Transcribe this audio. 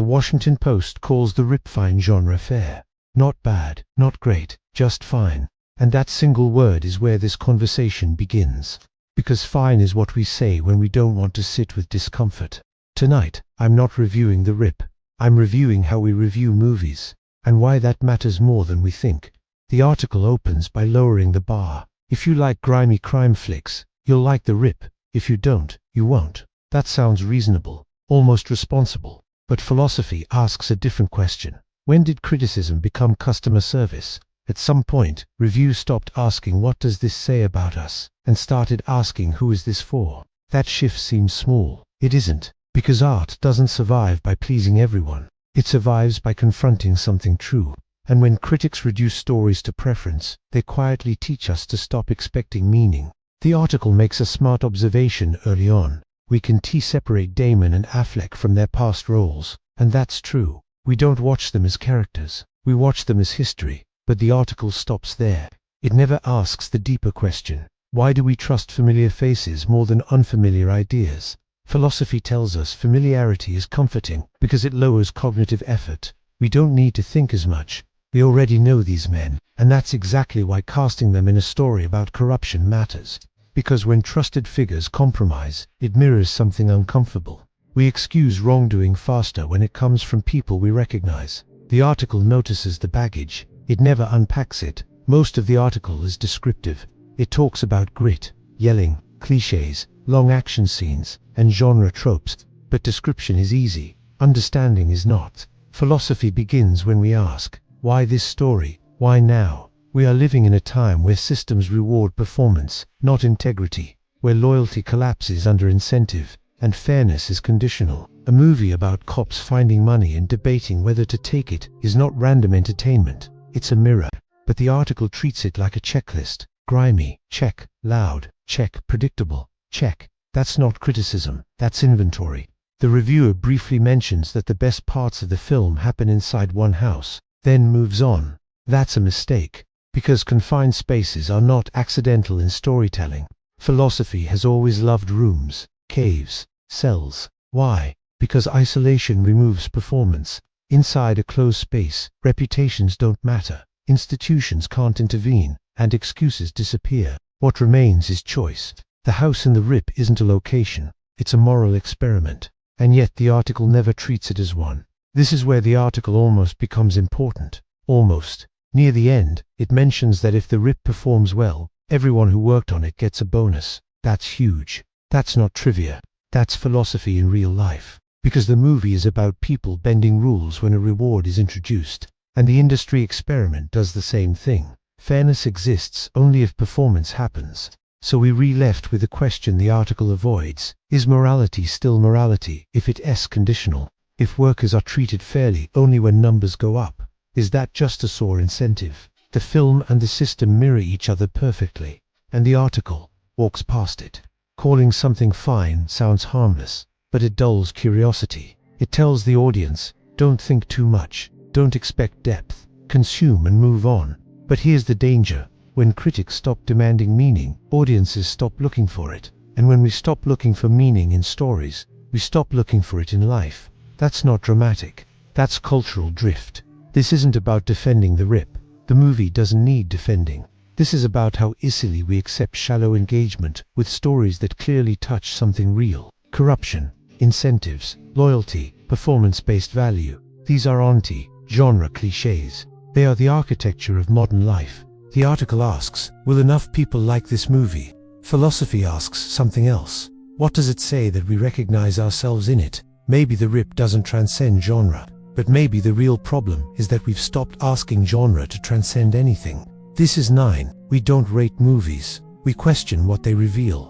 The Washington Post calls the rip fine genre fair. Not bad, not great, just fine. And that single word is where this conversation begins. Because fine is what we say when we don't want to sit with discomfort. Tonight, I'm not reviewing the rip. I'm reviewing how we review movies, and why that matters more than we think. The article opens by lowering the bar. If you like grimy crime flicks, you'll like the rip. If you don't, you won't. That sounds reasonable, almost responsible. But philosophy asks a different question. When did criticism become customer service? At some point, reviews stopped asking what does this say about us, and started asking who is this for? That shift seems small. It isn't, because art doesn't survive by pleasing everyone. It survives by confronting something true. And when critics reduce stories to preference, they quietly teach us to stop expecting meaning. The article makes a smart observation early on. We can separate Damon and Affleck from their past roles, and that's true. We don't watch them as characters, we watch them as history. But the article stops there. It never asks the deeper question. Why do we trust familiar faces more than unfamiliar ideas? Philosophy tells us familiarity is comforting because it lowers cognitive effort. We don't need to think as much. We already know these men, and that's exactly why casting them in a story about corruption matters. Because when trusted figures compromise, it mirrors something uncomfortable. We excuse wrongdoing faster when it comes from people we recognize. The article notices the baggage. It never unpacks it. Most of the article is descriptive. It talks about grit, yelling, cliches, long action scenes, and genre tropes. But description is easy. Understanding is not. Philosophy begins when we ask, why this story? Why now? We are living in a time where systems reward performance, not integrity, where loyalty collapses under incentive, and fairness is conditional. A movie about cops finding money and debating whether to take it is not random entertainment, it's a mirror. But the article treats it like a checklist. Grimy, check. Loud, check. Predictable, check. That's not criticism, that's inventory. The reviewer briefly mentions that the best parts of the film happen inside one house, then moves on. That's a mistake. Because confined spaces are not accidental in storytelling. Philosophy has always loved rooms, caves, cells. Why? Because isolation removes performance. Inside a closed space, reputations don't matter, institutions can't intervene, and excuses disappear. What remains is choice. The house in the rip isn't a location, it's a moral experiment. And yet the article never treats it as one. This is where the article almost becomes important. Almost. Near the end, it mentions that if the rip performs well, everyone who worked on it gets a bonus. That's huge. That's not trivia. That's philosophy in real life. Because the movie is about people bending rules when a reward is introduced. And the industry experiment does the same thing. Fairness exists only if performance happens. So we're left with the question the article avoids. Is morality still morality if it is conditional? If workers are treated fairly only when numbers go up? Is that justice or incentive? The film and the system mirror each other perfectly, and the article walks past it. Calling something fine sounds harmless, but it dulls curiosity. It tells the audience, don't think too much, don't expect depth, consume and move on. But here's the danger. When critics stop demanding meaning, audiences stop looking for it. And when we stop looking for meaning in stories, we stop looking for it in life. That's not dramatic. That's cultural drift. This isn't about defending the rip. The movie doesn't need defending. This is about how easily we accept shallow engagement with stories that clearly touch something real. Corruption, incentives, loyalty, performance-based value. These are anti-genre cliches. They are the architecture of modern life. The article asks, will enough people like this movie? Philosophy asks something else. What does it say that we recognize ourselves in it? Maybe the rip doesn't transcend genre. But maybe the real problem is that we've stopped asking genre to transcend anything. This is 9. We don't rate movies. We question what they reveal.